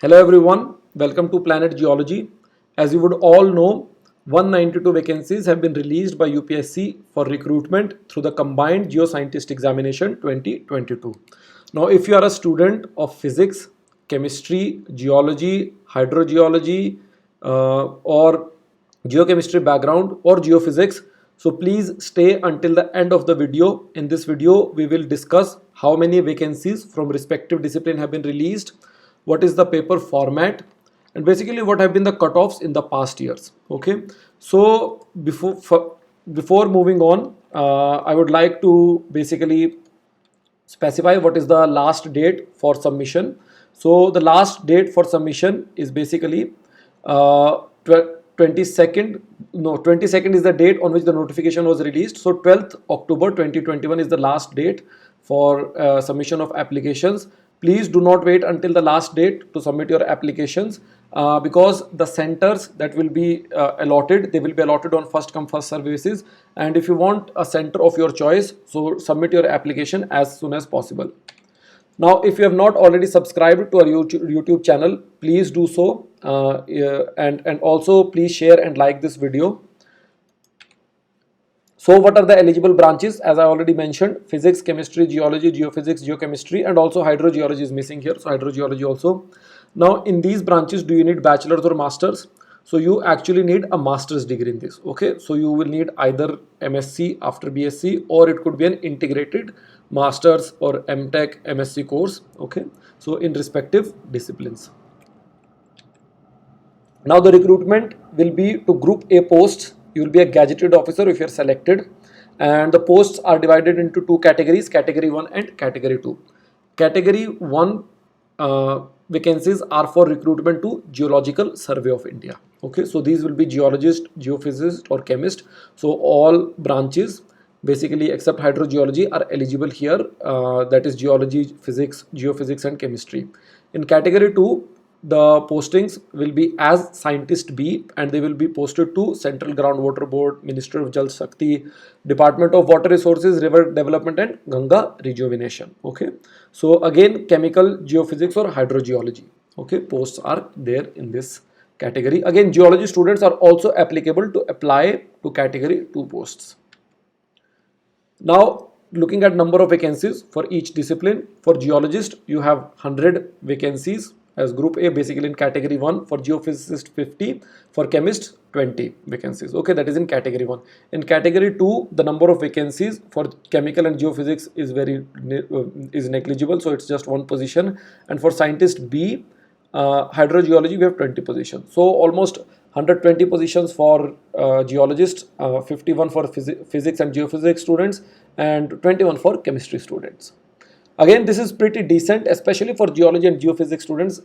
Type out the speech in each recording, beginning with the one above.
Hello everyone, welcome to Planet Geology. As you would all know, 192 vacancies have been released by UPSC for recruitment through the Combined Geoscientist Examination 2022. Now, if you are a student of physics, chemistry, geology, hydrogeology, or geochemistry background or geophysics, so please stay until the end of the video. In this video, we will discuss how many vacancies from respective discipline have been released, what is the paper format, and basically what have been the cutoffs in the past years. Okay, so before moving on, I would like to basically specify what is the last date for submission. So the last date for submission is basically 22nd. No, 22nd is the date on which the notification was released. So 12th October 2021 is the last date for submission of applications. Please do not wait until the last date to submit your applications, because the centers that will be allotted, they will be allotted on first come first serve basis. And if you want a center of your choice, so submit your application as soon as possible. Now, if you have not already subscribed to our YouTube channel, please do so, and also please share and like this video. So what are the eligible branches? As I already mentioned, physics, chemistry, geology, geophysics, geochemistry, and also hydrogeology is missing here. So hydrogeology also. Now in these branches, do you need bachelor's or master's? So you actually need a master's degree in this. Okay, so you will need either MSc after BSc, or it could be an integrated master's or MTech MSc course. Okay, so in respective disciplines. Now the recruitment will be to Group A posts. You will be a gazetted officer if you are selected, and the posts are divided into two categories: Category 1 and Category 2. Category 1 vacancies are for recruitment to Geological Survey of India. Okay, so these will be geologist, geophysicist, or chemist. So all branches basically except hydrogeology are eligible here, that is geology, physics, geophysics, and chemistry. In Category 2, the postings will be as scientist B, and they will be posted to Central Groundwater Board, Ministry of Jal Shakti, Department of Water Resources, River Development, and Ganga Rejuvenation. Okay, so again, chemical, geophysics, or hydrogeology. Okay, posts are there in this category. Again, geology students are also applicable to apply to Category 2 posts. Now, looking at number of vacancies for each discipline, for geologist you have 100 vacancies as Group A, basically in Category 1. For geophysicist 50, for chemist 20 vacancies. Okay, that is in Category 1. In Category 2, the number of vacancies for chemical and geophysics is negligible, so it's just one position. And for scientist B, hydrogeology, we have 20 positions. So almost 120 positions for geologists, 51 for physics and geophysics students, and 21 for chemistry students. Again, this is pretty decent, especially for geology and geophysics students,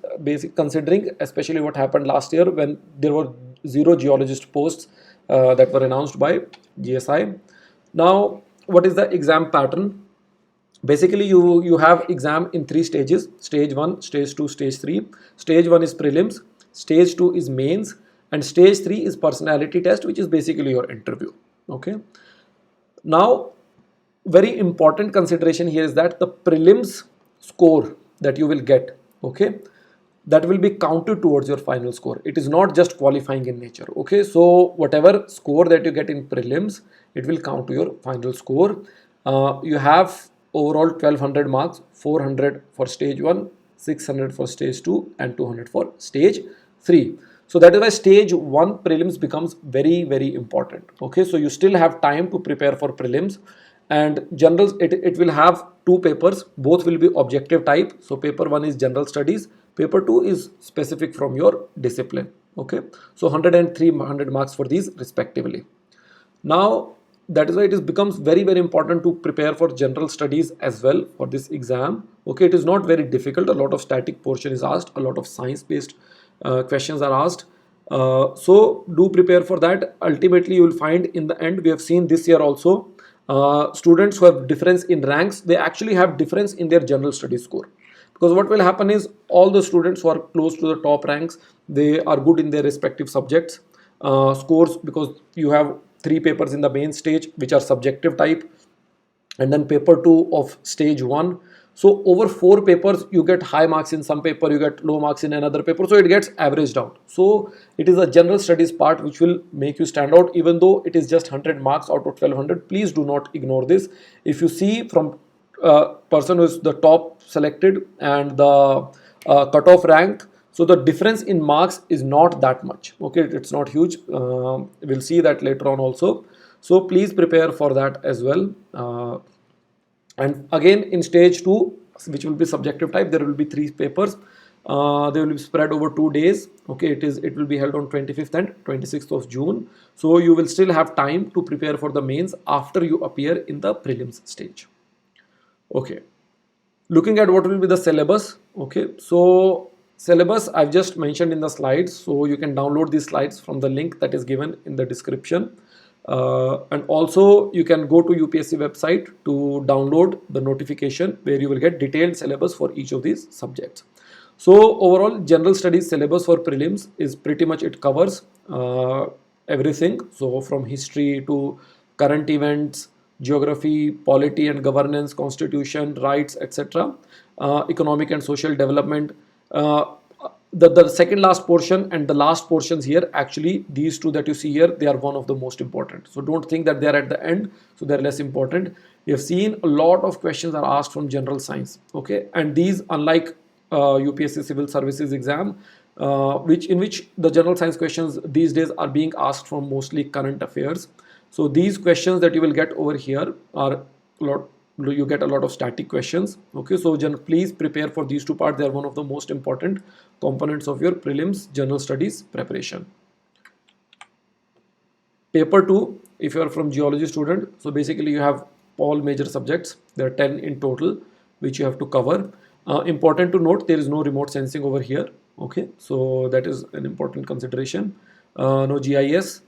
considering especially what happened last year when there were 0 geologist posts that were announced by GSI. Now, what is the exam pattern? Basically, you have exam in 3 stages: stage 1, stage 2, stage 3. Stage 1 is prelims, stage 2 is mains, and stage 3 is personality test, which is basically your interview. Okay, now very important consideration here is that the prelims score that you will get, okay, that will be counted towards your final score. It is not just qualifying in nature. Okay, so whatever score that you get in prelims, it will count to your final score. You have overall 1200 marks, 400 for stage 1, 600 for stage 2, and 200 for stage 3. So that is why stage 1 prelims becomes very, very important. Okay, so you still have time to prepare for prelims. And general, it will have 2 papers, both will be objective type. So paper 1 is general studies, paper 2 is specific from your discipline. Okay, so 100 marks for these respectively. Now that is why it becomes very, very important to prepare for general studies as well for this exam. Okay, it is not very difficult. A lot of static portion is asked, a lot of science based questions are asked. So do prepare for that. Ultimately, you will find in the end, we have seen this year also, students who have difference in ranks, they actually have difference in their general studies score. Because what will happen is all the students who are close to the top ranks, they are good in their respective subjects scores, because you have 3 papers in the main stage which are subjective type, and then paper 2 of stage 1 So over 4 papers, you get high marks in some paper, you get low marks in another paper. So it gets averaged out. So it is a general studies part which will make you stand out, even though it is just 100 marks out of 1200. Please do not ignore this. If you see from person who is the top selected and the cutoff rank, so the difference in marks is not that much. Okay, it's not huge. We'll see that later on also. So please prepare for that as well. And again, in stage 2, which will be subjective type, there will be 3 papers. They will be spread over 2 days. Okay, it will be held on 25th and 26th of June. So you will still have time to prepare for the mains after you appear in the prelims stage. Okay, looking at what will be the syllabus. Okay, so syllabus I've just mentioned in the slides, so you can download these slides from the link that is given in the description. And also you can go to UPSC website to download the notification where you will get detailed syllabus for each of these subjects. So overall, general studies syllabus for prelims is pretty much, it covers everything. So from history to current events, geography, polity and governance, constitution, rights, etc., economic and social development. The second last portion and the last portions here, actually these two that you see here, they are one of the most important. So don't think that they are at the end, so they're less important. We have seen a lot of questions are asked from general science. Okay, and these, unlike UPSC civil services exam, in which the general science questions these days are being asked from mostly current affairs. So these questions that you will get over here are you get a lot of static questions. Okay, so please prepare for these two parts. They are one of the most important components of your prelims general studies preparation. Paper 2, if you are from geology student, so basically you have all major subjects. There are 10 in total which you have to cover. Important to note, there is no remote sensing over here. Okay, so that is an important consideration. No GIS.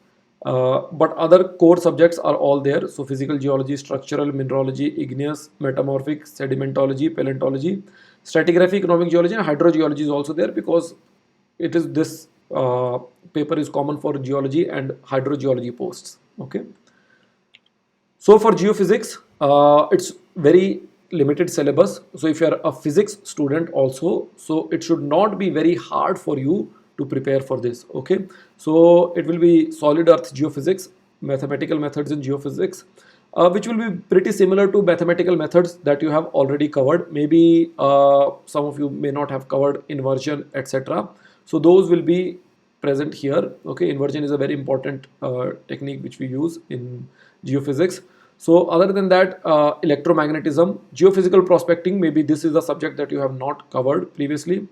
But other core subjects are all there. So physical geology, structural, mineralogy, igneous, metamorphic, sedimentology, paleontology, stratigraphy, economic geology, and hydrogeology is also there, because it is this paper is common for geology and hydrogeology posts. Okay. So for geophysics, it's very limited syllabus. So if you are a physics student also, so it should not be very hard for you to prepare for this. Okay, so it will be solid earth geophysics, mathematical methods in geophysics, which will be pretty similar to mathematical methods that you have already covered. Maybe some of you may not have covered inversion, etc. So those will be present here. Okay, inversion is a very important technique which we use in geophysics. So other than that, electromagnetism, geophysical prospecting, maybe this is a subject that you have not covered previously,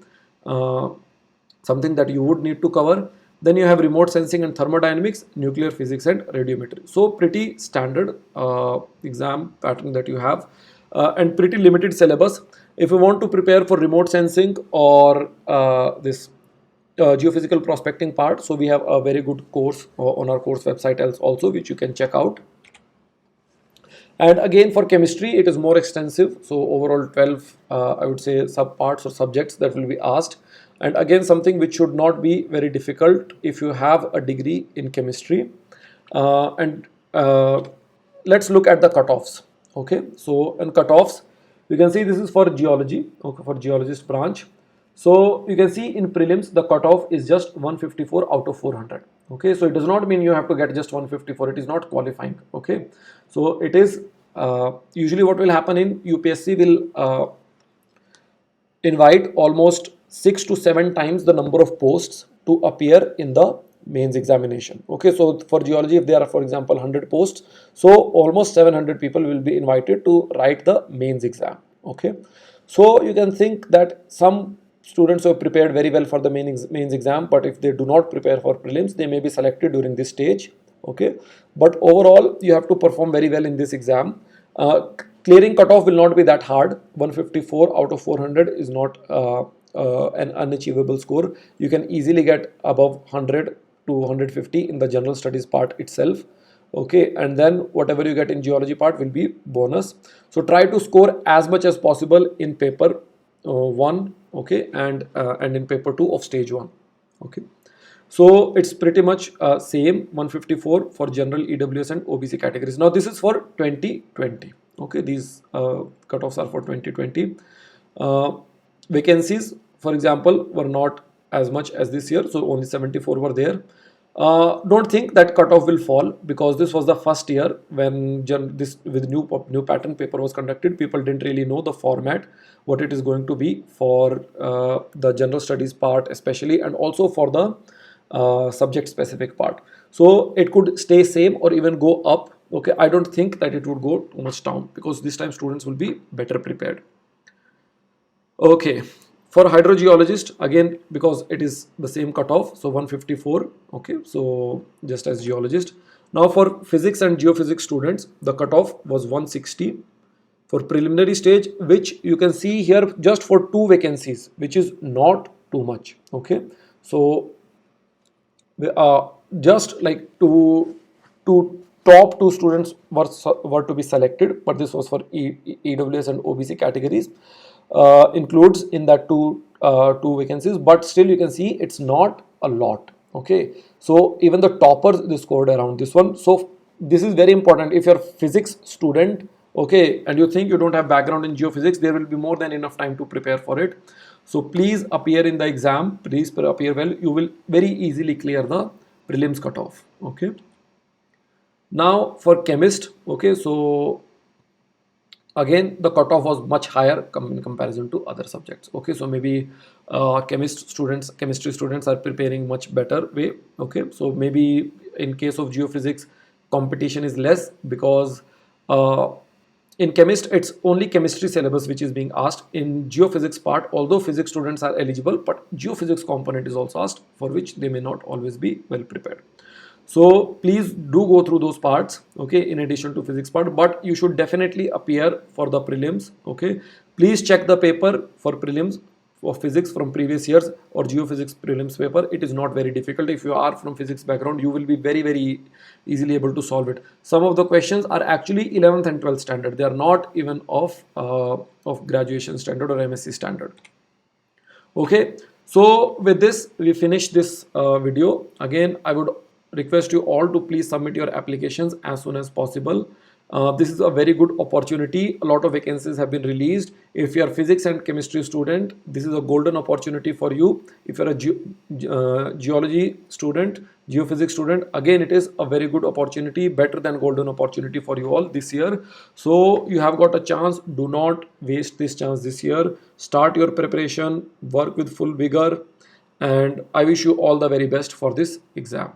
something that you would need to cover. Then you have remote sensing and thermodynamics, nuclear physics and radiometry. So pretty standard exam pattern that you have, and pretty limited syllabus. If you want to prepare for remote sensing or this geophysical prospecting part, so we have a very good course on our course website also, which you can check out. And again, for chemistry, it is more extensive. So overall 12, I would say, subparts or subjects that will be asked. And again, something which should not be very difficult if you have a degree in chemistry. Let's look at the cutoffs. Okay, so in cutoffs, you can see this is for geology, okay, for geologist branch. So you can see in prelims, the cutoff is just 154 out of 400. Okay, so it does not mean you have to get just 154. It is not qualifying. Okay, so it is usually what will happen in UPSC will invite almost 6 to 7 times the number of posts to appear in the mains examination. Okay, so for geology, if there are, for example, 100 posts, so almost 700 people will be invited to write the mains exam. Okay, so you can think that some students have prepared very well for the mains exam, but if they do not prepare for prelims, they may be selected during this stage. Okay, but overall you have to perform very well in this exam. Clearing cutoff will not be that hard. 154 out of 400 is not an unachievable score. You can easily get above 100 to 150 in the general studies part itself. Okay, and then whatever you get in geology part will be bonus. So try to score as much as possible in paper 1, okay, and in paper 2 of stage 1. Okay, so it's pretty much same 154 for general, EWS and OBC categories. Now this is for 2020. Okay, these cutoffs are for 2020. Vacancies, for example, were not as much as this year, so only 74 were there. Don't think that cutoff will fall, because this was the first year when this with new pattern paper was conducted. People didn't really know the format, what it is going to be for the general studies part especially, and also for the subject specific part. So it could stay same or even go up. Okay, I don't think that it would go too much down, because this time students will be better prepared. Okay, for hydrogeologist, again, because it is the same cutoff, so 154. Okay, so just as geologist. Now for physics and geophysics students, the cutoff was 160 for preliminary stage, which you can see here just for 2 vacancies, which is not too much. Okay, so just like two top 2 students were to be selected, but this was for EWS and OBC categories, includes in that two vacancies, but still you can see it's not a lot. Okay, so even the toppers, they scored around this one. So this is very important. If you're a physics student, okay, and you think you don't have background in geophysics, there will be more than enough time to prepare for it. So please appear in the exam, please appear well. You will very easily clear the prelims cutoff. Okay, now for chemist, okay, so again the cutoff was much higher in comparison to other subjects. Okay, so maybe chemistry students are preparing much better way. Okay, so maybe in case of geophysics, competition is less, because uh, in chemist it's only chemistry syllabus which is being asked. In geophysics part, although physics students are eligible, but geophysics component is also asked, for which they may not always be well prepared. So please do go through those parts, okay, in addition to physics part, but you should definitely appear for the prelims. Okay, please check the paper for prelims of physics from previous years, or geophysics prelims paper. It is not very difficult. If you are from physics background, you will be very easily able to solve it. Some of the questions are actually 11th and 12th standard. They are not even of graduation standard or MSc standard. Okay, so with this we finish this video. Again, I would request you all to please submit your applications as soon as possible. This is a very good opportunity. A lot of vacancies have been released. If you are physics and chemistry student, this is a golden opportunity for you. If you are a geology student, geophysics student, again it is a very good opportunity, better than golden opportunity for you all this year. So you have got a chance. Do not waste this chance this year. Start your preparation, work with full vigor, and I wish you all the very best for this exam.